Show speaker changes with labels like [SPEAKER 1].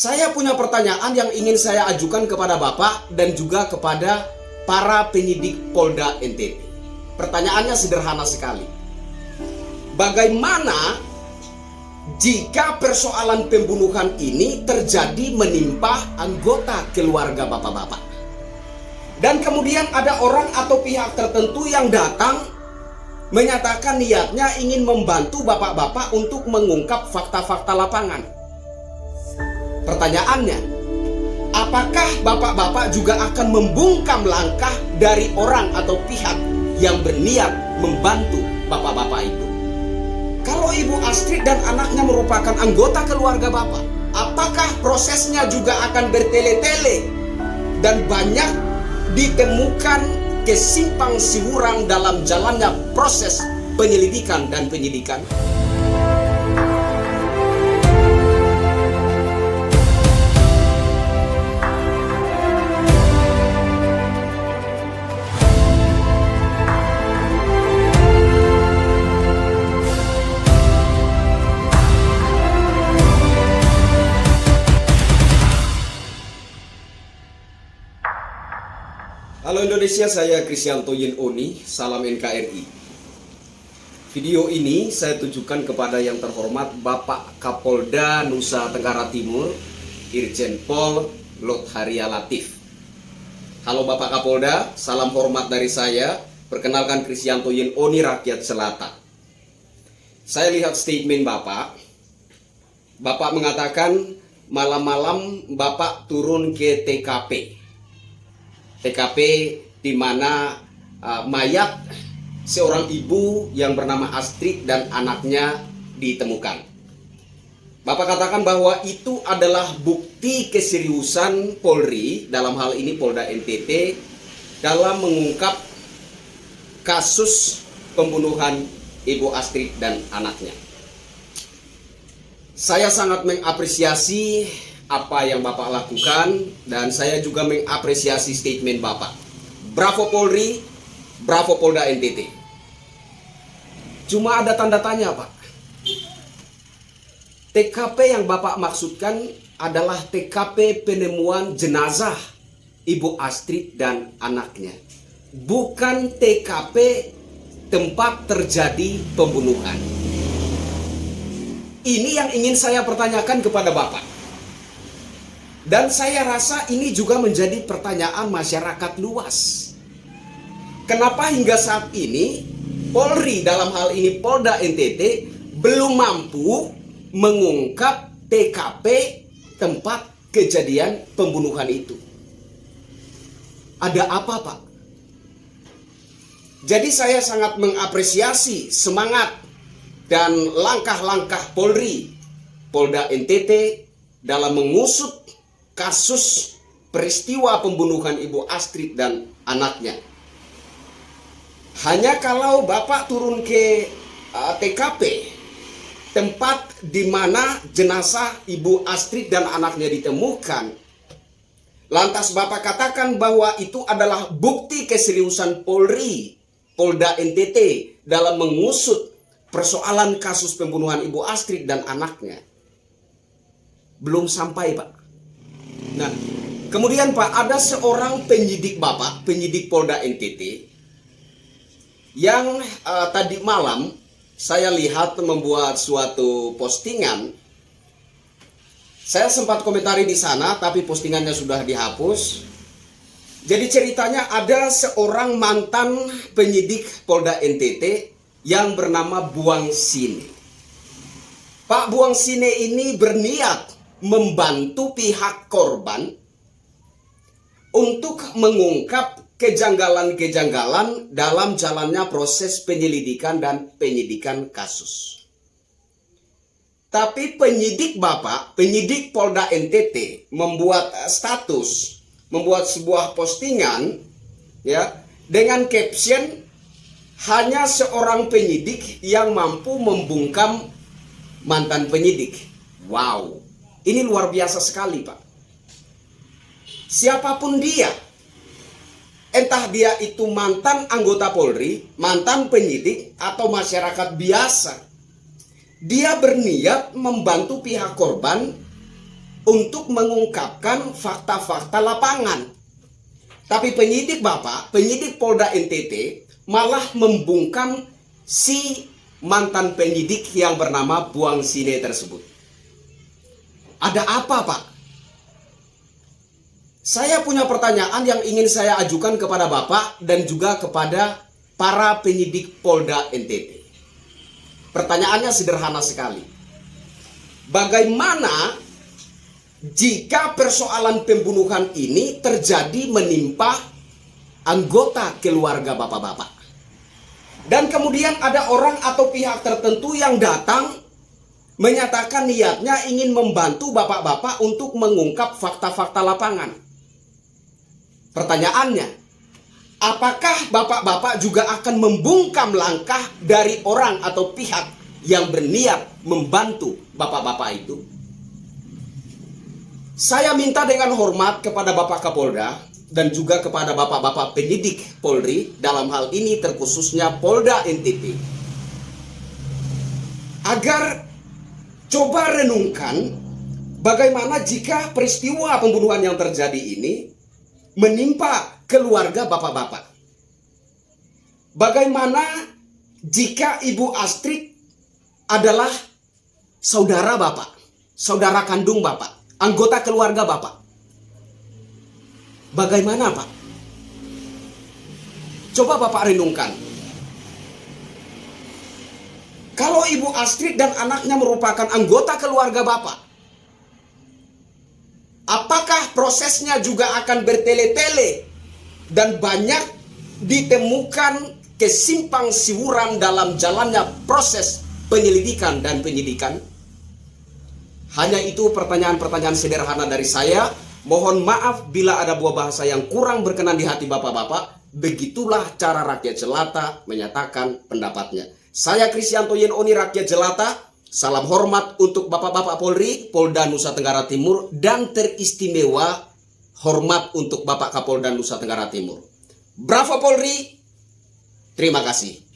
[SPEAKER 1] Saya punya pertanyaan yang ingin saya ajukan kepada Bapak dan juga kepada para penyidik Polda NTT. Pertanyaannya sederhana sekali. Bagaimana jika persoalan pembunuhan ini terjadi menimpa anggota keluarga Bapak-Bapak? Dan kemudian ada orang atau pihak tertentu yang datang menyatakan niatnya ingin membantu Bapak-Bapak untuk mengungkap fakta-fakta lapangan. Pertanyaannya, apakah Bapak-Bapak juga akan membungkam langkah dari orang atau pihak yang berniat membantu Bapak-Bapak itu? Kalau Ibu Astrid dan anaknya merupakan anggota keluarga Bapak, apakah prosesnya juga akan bertele-tele dan banyak ditemukan kesimpang siuran dalam jalannya proses penyelidikan dan penyidikan? Halo Indonesia, saya Kristianto Yin Oni, salam NKRI. Video ini saya tujukan kepada yang terhormat Bapak Kapolda Nusa Tenggara Timur, Irjen Pol Lotharia Latif. Halo Bapak Kapolda, salam hormat dari saya. Perkenalkan Kristianto Yin Oni, rakyat Selatan. Saya lihat statement Bapak. Bapak mengatakan malam-malam Bapak turun ke TKP di mana mayat seorang ibu yang bernama Astrid dan anaknya ditemukan. Bapak katakan bahwa itu adalah bukti keseriusan Polri, dalam hal ini Polda NTT, dalam mengungkap kasus pembunuhan Ibu Astrid dan anaknya. Saya sangat mengapresiasi apa yang Bapak lakukan, dan saya juga mengapresiasi statement Bapak. Bravo Polri, bravo Polda NTT. Cuma ada tanda tanya, Pak. TKP yang Bapak maksudkan adalah TKP penemuan jenazah Ibu Astrid dan anaknya, bukan TKP tempat terjadi pembunuhan. Ini yang ingin saya pertanyakan kepada Bapak. Dan saya rasa ini juga menjadi pertanyaan masyarakat luas. Kenapa hingga saat ini Polri, dalam hal ini Polda NTT, belum mampu mengungkap TKP tempat kejadian pembunuhan itu? Ada apa, Pak? Jadi saya sangat mengapresiasi semangat dan langkah-langkah Polri, Polda NTT dalam mengusut kasus peristiwa pembunuhan Ibu Astrid dan anaknya. Hanya kalau Bapak turun ke TKP, tempat di mana jenazah Ibu Astrid dan anaknya ditemukan, lantas Bapak katakan bahwa itu adalah bukti keseriusan Polri, Polda NTT dalam mengusut persoalan kasus pembunuhan Ibu Astrid dan anaknya. Belum sampai, Pak. Nah, kemudian Pak, ada seorang penyidik Bapak, penyidik Polda NTT, yang tadi malam saya lihat membuat suatu postingan. Saya sempat komentari di sana, tapi postingannya sudah dihapus. Jadi ceritanya ada seorang mantan penyidik Polda NTT yang bernama Buang Sine. Pak Buang Sine ini berniat membantu pihak korban untuk mengungkap kejanggalan-kejanggalan dalam jalannya proses penyelidikan dan penyidikan kasus. Tapi penyidik Bapak, penyidik Polda NTT membuat status, membuat sebuah postingan ya dengan caption hanya seorang penyidik yang mampu membungkam mantan penyidik. Wow. Ini luar biasa sekali, Pak. Siapapun dia, entah dia itu mantan anggota Polri, mantan penyidik, atau masyarakat biasa, dia berniat membantu pihak korban untuk mengungkapkan fakta-fakta lapangan. Tapi penyidik Bapak, penyidik Polda NTT malah membungkam si mantan penyidik yang bernama Buang Sine tersebut. Ada apa, Pak? Saya punya pertanyaan yang ingin saya ajukan kepada Bapak dan juga kepada para penyidik Polda NTT. Pertanyaannya sederhana sekali. Bagaimana jika persoalan pembunuhan ini terjadi menimpa anggota keluarga Bapak-Bapak? Dan kemudian ada orang atau pihak tertentu yang datang menyatakan niatnya ingin membantu Bapak-Bapak untuk mengungkap fakta-fakta lapangan. Pertanyaannya, apakah Bapak-Bapak juga akan membungkam langkah dari orang atau pihak yang berniat membantu Bapak-Bapak itu? Saya minta dengan hormat kepada Bapak Kapolda dan juga kepada Bapak-Bapak penyidik Polri, dalam hal ini terkhususnya Polda NTT, agar coba renungkan bagaimana jika peristiwa pembunuhan yang terjadi ini menimpa keluarga Bapak-Bapak. Bagaimana jika Ibu Astrid adalah saudara Bapak, saudara kandung Bapak, anggota keluarga Bapak? Bagaimana, Pak? Coba Bapak renungkan. Kalau Ibu Astrid dan anaknya merupakan anggota keluarga Bapak, apakah prosesnya juga akan bertele-tele dan banyak ditemukan kesimpang siuran dalam jalannya proses penyelidikan dan penyidikan? Hanya itu pertanyaan-pertanyaan sederhana dari saya. Mohon maaf bila ada buah bahasa yang kurang berkenan di hati Bapak-Bapak. Begitulah cara rakyat jelata menyatakan pendapatnya. Saya Kristianto Yenoni, rakyat jelata. Salam hormat untuk Bapak-Bapak Polri, Polda Nusa Tenggara Timur, dan teristimewa hormat untuk Bapak Kapolda Nusa Tenggara Timur. Bravo Polri, terima kasih.